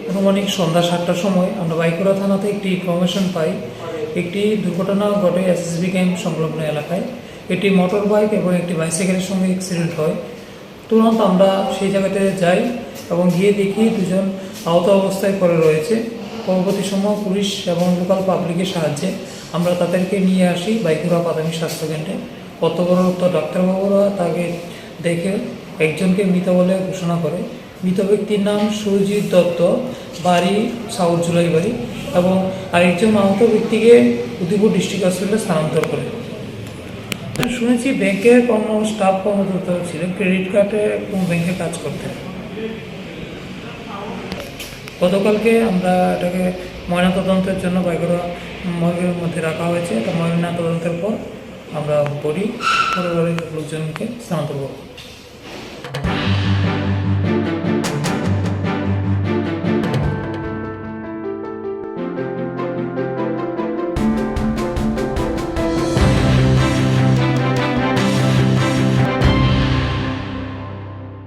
আনুমানিক সন্ধ্যা 7টার সময় আমরা বাইকুড়া থানাতে একটি ইনফরমেশন পাই একটি দুর্ঘটনা ঘটে এসএসবি ক্যাম্প সংলগ্ন এলাকায়। একটি মোটর বাইক এবং একটি বাইসাইকেলের সঙ্গে অ্যাক্সিডেন্ট হয়। তুরন্ত আমরা সেই জায়গাতে যাই এবং গিয়ে দেখি দুজন আহত অবস্থায় পড়ে রয়েছে। পরবর্তী সময় পুলিশ এবং লোকাল পাবলিকের সাহায্যে আমরা তাদেরকে নিয়ে আসি বাইকুড়া প্রাথমিক স্বাস্থ্যকেন্দ্রে। কর্তব্যরত ডাক্তারবাবুরা তাকে দেখে একজনকে মৃত বলে ঘোষণা করে। মৃত ব্যক্তির নাম সুরজিৎ দত্ত, বাড়ি সাউথ জুলাইবাড়ি, এবং আরেকজন আহত ব্যক্তিকে উদয়পুর ডিস্ট্রিক্ট হসপিটালে স্থানান্তর করে। শুনেছি ব্যাংকের কোনো স্টাফ কর্মরত ছিল, ক্রেডিট কার্ডে কোন ব্যাংকে কাজ করতেন। গতকালকে আমরা এটাকে ময়নাতদন্তের জন্য বাইকুড়া মর্গের মধ্যে রাখা হয়েছে। এটা ময়নাতদন্তের পর আমরা পরিবারের লোকজনকে স্থানান্তর করব।